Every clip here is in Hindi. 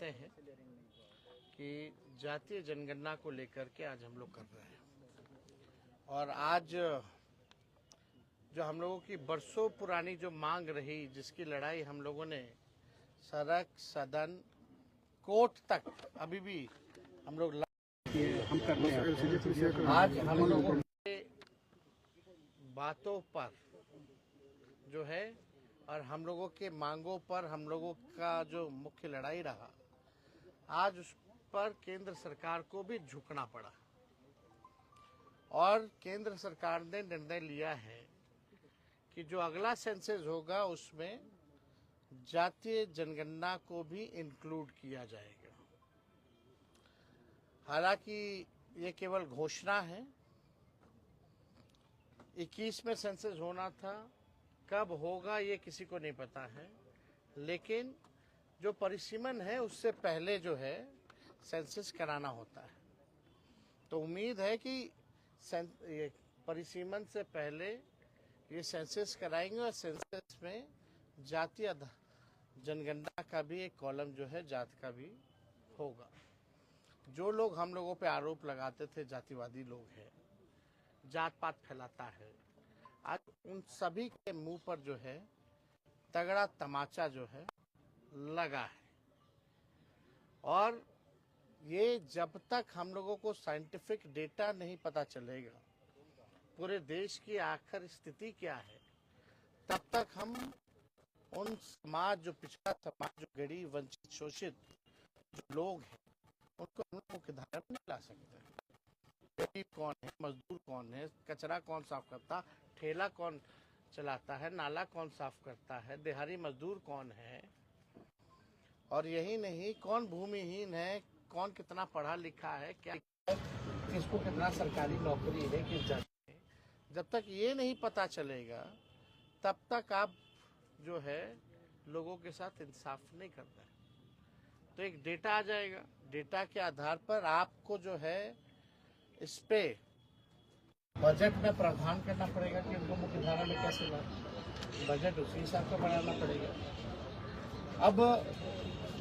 जानते हैं कि जातीय जनगणना को लेकर के आज हम लोग कर रहे हैं और आज जो हम लोगों की बरसों पुरानी जो मांग रही, जिसकी लड़ाई हम लोगों ने सड़क, सदन, कोर्ट तक अभी भी हम लोग आज हम लोगों के बातों पर जो है और हम लोगों के मांगों पर हम लोगों का जो मुख्य लड़ाई रहा, आज उस पर केंद्र सरकार को भी झुकना पड़ा और केंद्र सरकार ने निर्णय लिया है कि जो अगला सेंसस होगा उसमें जातीय जनगणना को भी इंक्लूड किया जाएगा। हालांकि ये केवल घोषणा है, 21 में सेंसस होना था, कब होगा ये किसी को नहीं पता है, लेकिन जो परिसीमन है उससे पहले जो है सेंसस कराना होता है। तो उम्मीद है कि ये परिसीमन से पहले ये सेंसस कराएंगे और सेंसस में जातीय जनगणना का भी एक कॉलम जो है जात का भी होगा। जो लोग हम लोगों पे आरोप लगाते थे जातिवादी लोग हैं, जात पात फैलाता है, आज उन सभी के मुंह पर जो है तगड़ा तमाचा जो है लगा है। और ये जब तक हम लोगों को साइंटिफिक डेटा नहीं पता चलेगा पूरे देश की आखिर स्थिति क्या है, तब तक हम उन समाज, जो पिछड़ा समाज, जो गरीब, वंचित, शोषित जो लोग हैं, उनको हम मुख्य धारा में नहीं ला सकते। गरीब कौन है, मजदूर कौन है, कचरा कौन साफ करता, ठेला कौन चलाता है, नाला कौन साफ करता है, दिहाड़ी मजदूर कौन है, और यही नहीं कौन भूमिहीन है, कौन कितना पढ़ा लिखा है, क्या किसको कितना सरकारी नौकरी है, किस जाति में, जब तक ये नहीं पता चलेगा तब तक आप जो है लोगों के साथ इंसाफ नहीं करना है। तो एक डेटा आ जाएगा, डेटा के आधार पर आपको जो है इस पे बजट में प्रावधान करना पड़ेगा कि उनको मुख्य धारा में कैसे लाए, बजट उसी हिसाब से बढ़ाना पड़ेगा। अब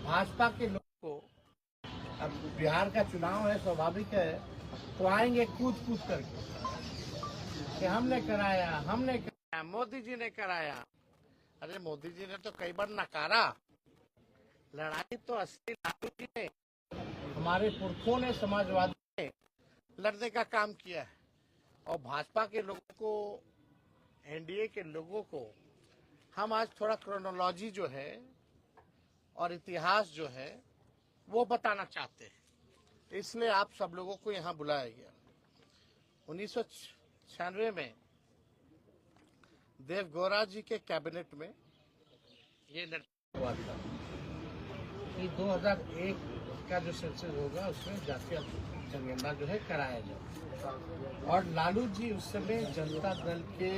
भाजपा के लोगों को, अब बिहार का चुनाव है, स्वाभाविक है, तो आएंगे कूद कूद करके कि हमने कराया, मोदी जी ने कराया। अरे मोदी जी ने तो कई बार नकारा, लड़ाई तो असली लालू जी ने, हमारे पुरखों ने, समाजवादी ने लड़ने का काम किया है। और भाजपा के लोगों को, एनडीए के लोगों को हम आज थोड़ा क्रोनोलॉजी जो है और इतिहास जो है वो बताना चाहते हैं, इसलिए आप सब लोगों को यहाँ बुलाया गया। 1996 में देवगौड़ा जी के कैबिनेट में ये निर्णय हुआ था कि 2001 का जो सेंसस होगा उसमें जातीय जनगणना जो है कराया जाए। और लालू जी उस समय जनता दल के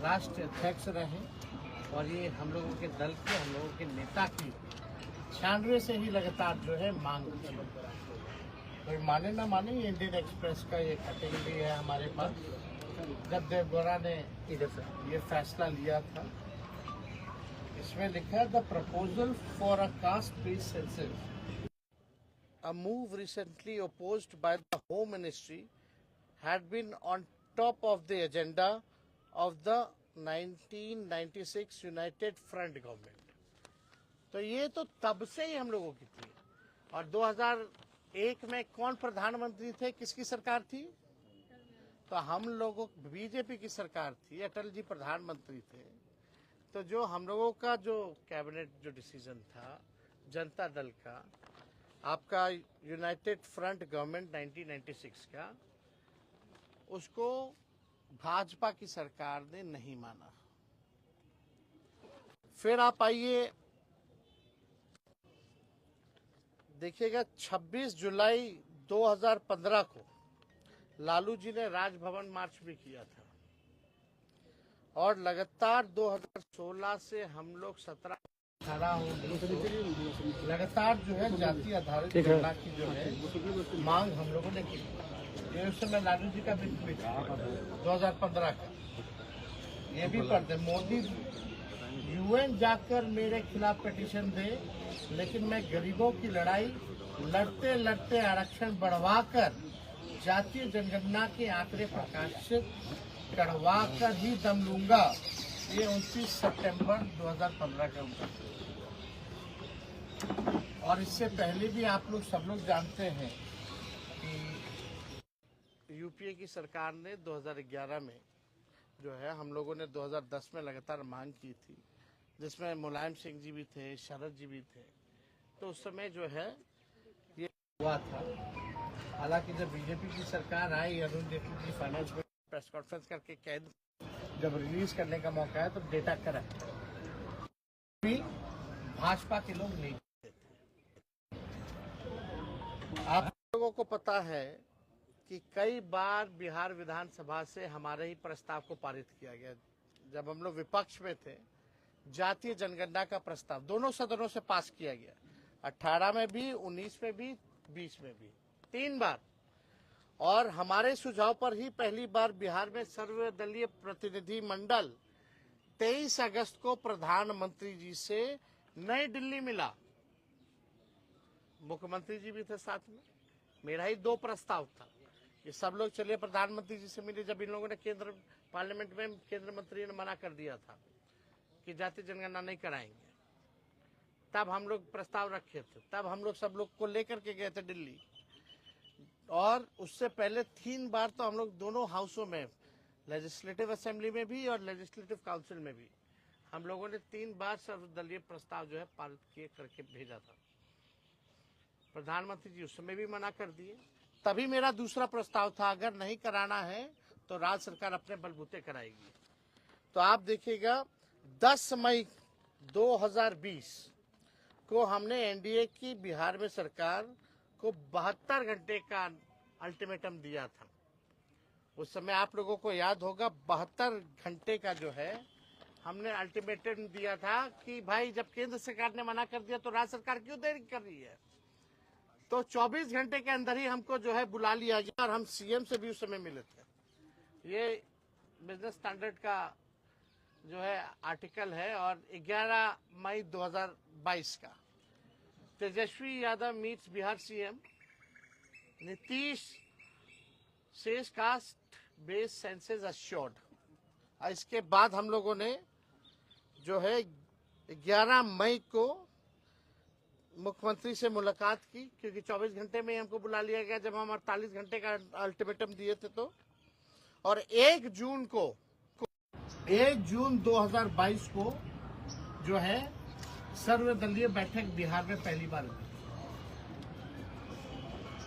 राष्ट्रीय अध्यक्ष रहे और ये हम लोगों के दल के, हम लोगों के नेता की 96 से ही लगातार जो है मांग थी। कोई माने ना माने, ये इंडियन एक्सप्रेस का ये कटिंग भी है हमारे पास। जब देवगौड़ा ने ये फैसला लिया था, इसमें लिखा है the proposal for a caste based census, a move recently opposed by the home ministry, had been on top of the agenda of the 1996 United Front government. तो ये तो तब से ही हम लोगों की थी। और 2001 में कौन प्रधानमंत्री थे, किसकी सरकार थी? तो हम लोगों, बीजेपी की सरकार थी, अटल जी प्रधानमंत्री थे। तो जो हम लोगों का जो कैबिनेट जो डिसीजन था जनता दल का, आपका यूनाइटेड फ्रंट गवर्नमेंट 1996 का, उसको भाजपा की सरकार ने नहीं माना। फिर आप आइए देखिएगा, 26 जुलाई 2015 को लालू जी ने राजभवन मार्च भी किया था और लगातार 2016 से हम लोग 17-18 लगातार जो है जाति आधारित गणना की जो है मांग हम लोगों ने की। ये उस समय लालू जी का भी था 2015 का, ये भी पढ़ते। मोदी यूएन जाकर मेरे खिलाफ पिटीशन दे, लेकिन मैं गरीबों की लड़ाई लड़ते लड़ते आरक्षण बढ़वाकर जातीय जनगणना के आंकड़े प्रकाशित करवाकर ही दम लूंगा। ये 29 सितंबर 2015 का हुआ। और इससे पहले भी आप लोग सब लोग जानते हैं कि यूपीए की सरकार ने 2011 में जो है, हम लोगों ने 2010 में लगातार मांग की थी, जिसमें मुलायम सिंह जी भी थे, शरद जी भी थे। तो उस समय जो है ये हुआ था। हालांकि जब बीजेपी की सरकार आई, अरुण जेटली जी फाइनेंस में प्रेस कॉन्फ्रेंस करके कैद जब रिलीज करने का मौका है तो डेटा करेक्ट भी भाजपा के लोग नहीं देते थे। आप लोगों को पता है कि कई बार बिहार विधानसभा से हमारे ही प्रस्ताव को पारित किया गया। जब हम लोग विपक्ष में थे, जातीय जनगणना का प्रस्ताव दोनों सदनों से पास किया गया, 18 में भी, 19 में भी, 20 में भी, 3 बार। और हमारे सुझाव पर ही पहली बार बिहार में सर्वदलीय प्रतिनिधि मंडल 23 अगस्त को प्रधानमंत्री जी से नई दिल्ली मिला। मुख्यमंत्री जी भी थे साथ में। मेरा ही 2 प्रस्ताव था, ये सब लोग चलिए प्रधानमंत्री जी से मिले। जब इन लोगों ने केंद्र पार्लियामेंट में केंद्र मंत्री ने मना कर दिया था कि जातीय जनगणना नहीं कराएंगे, तब हम लोग प्रस्ताव रखे थे, तब हम लोग सब लोग को लेकर के गए थे दिल्ली। और उससे पहले 3 बार तो हम लोग दोनों हाउसों में, लेजिस्लेटिव असेंबली में भी और लेजिस्लेटिव काउंसिल में भी, हम लोगों ने 3 बार सर्वदलीय प्रस्ताव जो है पारित किए करके भेजा था। प्रधानमंत्री जी उस समय भी मना कर दिए। तभी मेरा दूसरा प्रस्ताव था, अगर नहीं कराना है तो राज्य सरकार अपने बलबूते कराएगी। तो आप देखिएगा 10 मई 2020 को हमने एनडीए की बिहार में सरकार को 72 घंटे का अल्टीमेटम दिया था। उस समय आप लोगों को याद होगा, 72 घंटे का जो है हमने अल्टीमेटम दिया था कि भाई जब केंद्र सरकार ने मना कर दिया तो राज्य सरकार क्यों देरी कर रही है। तो 24 घंटे के अंदर ही हमको जो है बुला लिया गया और हम सीएम से भी उस समय मिले थे। ये बिजनेस स्टैंडर्ड का जो है आर्टिकल है। और 11 मई 2022 का Tejashwi Yadav meets Bihar CM, Nitish says caste base census assured. इसके बाद हम लोगों ने जो है 11 मई को मुख्यमंत्री से मुलाकात की, क्योंकि 24 घंटे में हमको बुला लिया गया जब हम 48 घंटे का अल्टीमेटम दिए थे। तो और 1 जून 2022 को जो है सर्वदलीय बैठक बिहार में पहली बार हुई।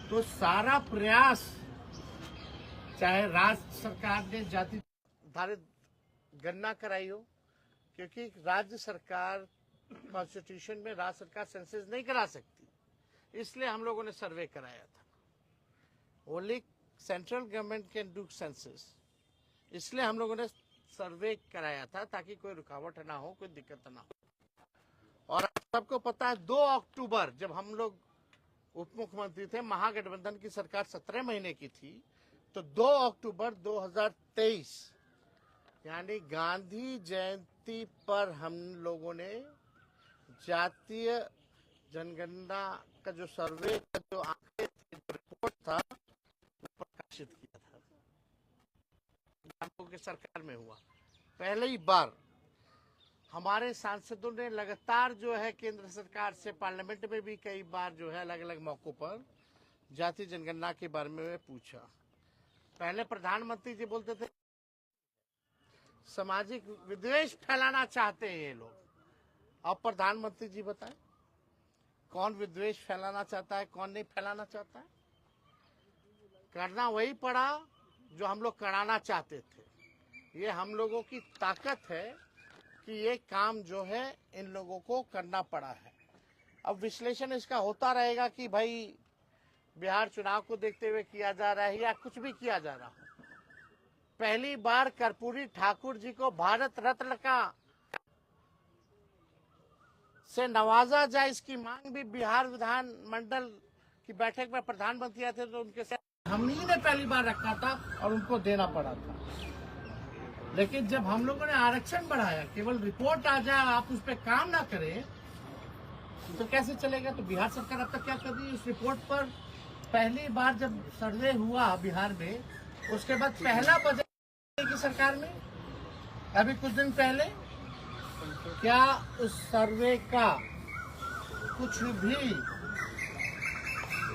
तो सारा प्रयास, चाहे राज्य सरकार ने जाति आधारित गणना कराई हो, क्योंकि राज्य सरकार कॉन्स्टिट्यूशन में राज्य सरकार सेंसस नहीं करा सकती, इसलिए हम लोगों ने सर्वे कराया था। Only central government can do census, इसलिए हम लोगों ने सर्वे कराया था ताकि कोई रुकावट ना हो, कोई दिक्कत ना हो। और सबको पता है 2 अक्टूबर जब हम लोग उप मुख्यमंत्री थे, महागठबंधन की सरकार 17 महीने की थी, तो 2 अक्टूबर 2023 यानी गांधी जयंती पर हम लोगों ने जातीय जनगणना का जो सर्वे का जो आंकड़े थे, जो रिपोर्ट था, वो प्रकाशित किया था। हम लोगों की सरकार में हुआ पहले ही बार। हमारे सांसदों ने लगातार जो है केंद्र सरकार से पार्लियामेंट में भी कई बार जो है अलग अलग मौकों पर जातीय जनगणना के बारे में पूछा। पहले प्रधानमंत्री जी बोलते थे सामाजिक विद्वेष फैलाना चाहते हैं ये लोग। अब प्रधानमंत्री जी बताएं कौन विद्वेष फैलाना चाहता है, कौन नहीं फैलाना चाहता है। करना वही पड़ा जो हम लोग कराना चाहते थे। ये हम लोगों की ताकत है कि ये काम जो है इन लोगों को करना पड़ा है। अब विश्लेषण इसका होता रहेगा कि भाई बिहार चुनाव को देखते हुए किया जा रहा है या कुछ भी किया जा रहा है। पहली बार कर्पूरी ठाकुर जी को भारत रत्न का से नवाजा जाए, इसकी मांग भी बिहार विधानमंडल की बैठक में प्रधानमंत्री आए थे तो उनके साथ हम ही ने पहली बार रखा था और उनको देना पड़ा था। लेकिन जब हम लोगों ने आरक्षण बढ़ाया, केवल रिपोर्ट आ जाए, आप उस पर काम ना करें तो कैसे चलेगा? तो बिहार सरकार अब तक क्या कर रही है? उस रिपोर्ट पर पहली बार जब सर्वे हुआ बिहार में, उसके बाद पहला बजट की सरकार में अभी कुछ दिन पहले, क्या उस सर्वे का कुछ भी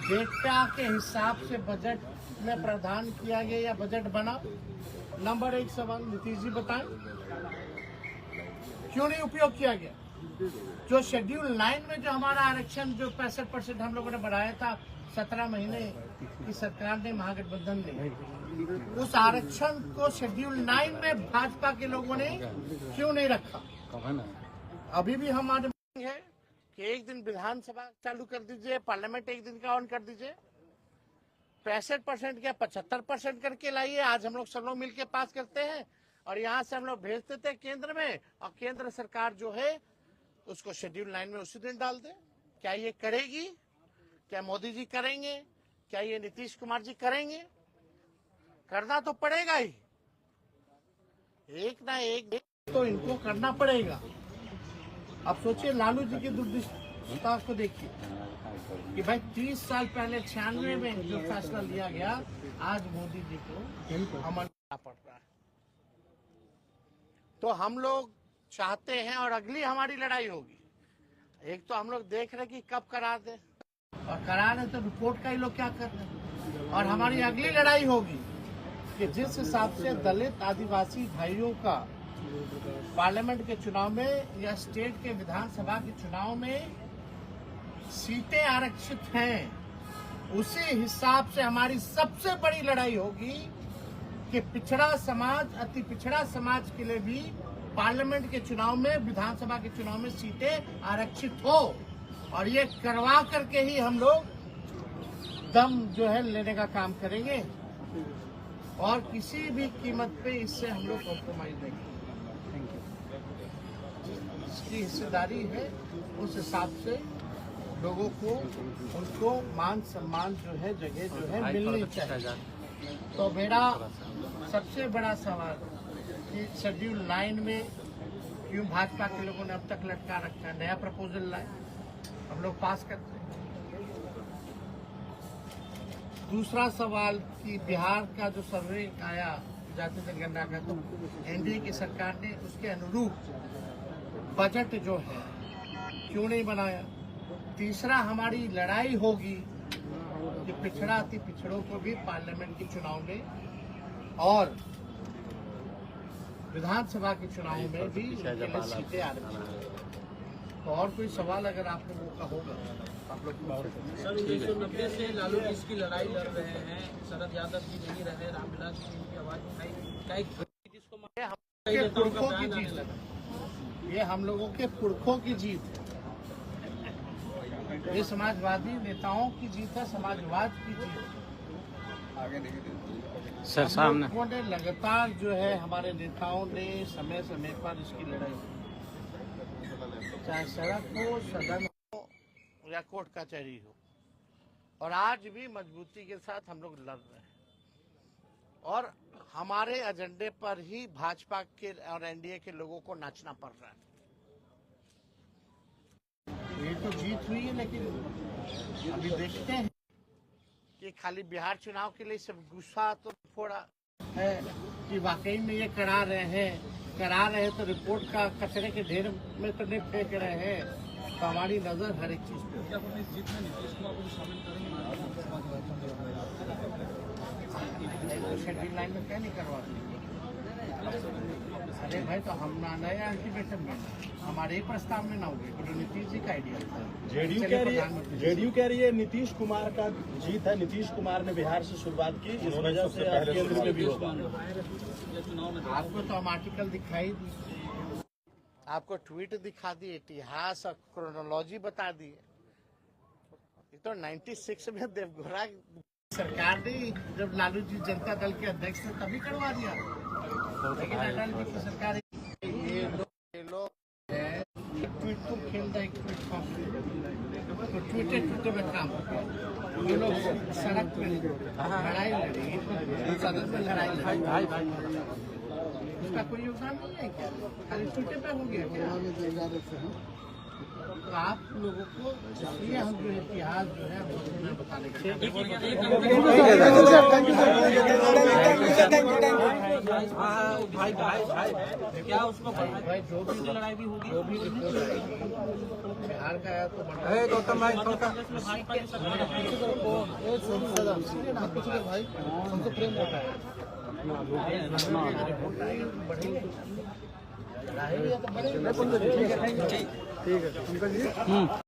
डेटा के हिसाब से बजट में प्रावधान किया गया या बजट बना? नंबर 1 सवाल नीतीश जी बताएं, क्यों नहीं उपयोग किया गया? जो शेड्यूल 9 में जो हमारा आरक्षण जो 65% हम लोगों ने बढ़ाया था 17 महीने की सरकार ने, महागठबंधन ने, उस आरक्षण को शेड्यूल 9 में भाजपा के लोगों ने क्यों नहीं रखा? अभी भी हमारी मांग है कि एक दिन विधानसभा चालू कर दीजिए, पार्लियामेंट एक दिन का ऑन कर दीजिए, 65% क्या 75% करके लाइए। आज हम लोग सब लोग मिलकर पास करते हैं और यहाँ से हम लोग भेजते थे केंद्र में, और केंद्र सरकार जो है उसको शेड्यूल 9 में उसी दिन डाल दे। क्या ये करेगी? क्या मोदी जी करेंगे? क्या ये नीतीश कुमार जी करेंगे? करना तो पड़ेगा ही, एक ना एक तो इनको करना पड़ेगा। अब सोचिए, लालू जी की दूरदृष्टता को देखिए कि भाई 30 साल पहले 96 में जो फैसला लिया गया, आज मोदी जी को अमल करना पड़ रहा है। तो हम लोग चाहते हैं, और अगली हमारी लड़ाई होगी, एक तो हम लोग देख रहे कि कब करा दे, और करा रहे तो रिपोर्ट का ही लोग क्या कर रहे हैं। और हमारी अगली लड़ाई होगी कि जिस हिसाब से दलित आदिवासी भाइयों का पार्लियामेंट के चुनाव में या स्टेट के विधानसभा के चुनाव में सीटें आरक्षित हैं, उसी हिसाब से हमारी सबसे बड़ी लड़ाई होगी कि पिछड़ा समाज, अति पिछड़ा समाज के लिए भी पार्लियामेंट के चुनाव में, विधानसभा के चुनाव में सीटें आरक्षित हो। और ये करवा करके ही हम लोग दम जो है लेने का काम करेंगे, और किसी भी कीमत पे इससे हम लोग कॉम्प्रोमाइज नहीं करेंगे। जिसकी हिस्सेदारी है उस हिसाब से लोगों को, उनको मान सम्मान जो है, जगह जो है मिलनी चाहिए। तो मेरा सबसे बड़ा सवाल कि शेड्यूल 9 में क्यों भाजपा के लोगों ने अब तक लटका रखा है? नया प्रपोजल लाए, हम लोग पास करते हैं। दूसरा सवाल कि बिहार का जो सर्वे आया जाति जनगणना का, तो एनडीए की सरकार ने उसके अनुरूप बजट जो है क्यों नहीं बनाया? तीसरा हमारी लड़ाई होगी कि पिछड़ा अति पिछड़ों को भी पार्लियामेंट के चुनाव में और विधानसभा के चुनाव में भी सीटें आरक्षित। तो और कोई सवाल अगर आप लोगों का होगा आप लोग। सर 1990 से लालू जी इसकी लड़ाई लड़ रहे हैं, शरद यादव जी नहीं रहे, रामविलास जी की आवाज उठाई, पुरखों की जीत है, ये हम लोगों के पुरखों की जीत है, ये समाजवादी नेताओं की जीत है, समाजवाद की जीत है। सर सामने लोगों ने लगातार जो है, हमारे नेताओं ने समय समय पर इसकी लड़ाई, चाहे सड़क हो, सदन हो या कोर्ट कचहरी हो, और आज भी मजबूती के साथ हम लोग लड़ रहे हैं। और हमारे एजेंडे पर ही भाजपा के और एनडीए के लोगों को नाचना पड़ रहा है। ये तो जीत हुई है, लेकिन अभी देखते हैं कि खाली बिहार चुनाव के लिए सब गुस्सा तो थोड़ा है कि वाकई में ये करा रहे हैं तो रिपोर्ट का कचरे के ढेर में तो नहीं फेंक रहे हैं। तो हमारी नजर हर एक चीज पे शेड्यूल 9 में क्या नहीं करवा रहे? अरे भाई, तो हम ना नए अल्टीमेटम में, हमारे प्रस्ताव में ना हो गए, तो नीतीश जी का आइडिया था। जेडीयू कह रही है नीतीश कुमार का जीत है, नीतीश कुमार ने बिहार से शुरुआत की, इस वजह से केंद्र में भी होगा। आपको तो हम आर्टिकल दिखाई दी, आपको ट्वीट दिखा दी, इतिहास और क्रोनोलॉजी बता दी। ये तो 96 में देवगौड़ा सरकार ने, जब लालू जी जनता दल के अध्यक्ष थे, तभी करवा दिया। लेकिन अटल जी की सरकार, ये लोग ट्वीट को खेल रहे, तो ट्विटर में काम करते, ये लोग सड़क पे लड़ाई लड़ी, सदन में लड़ाई लड़ी। आपका कोई योगदान नहीं है क्या? खाली छूटे पे हो गया क्या? तो आप लोगों को इसलिए हम जो इतिहास जो है वो बताने के लिए भाई क्या उसको भाई जो भी लड़ाई भी होगी, जो भी बिहार का है तो गौतम भाई भाजपा भाई हमको प्रेम होता है बढ़ेंगे।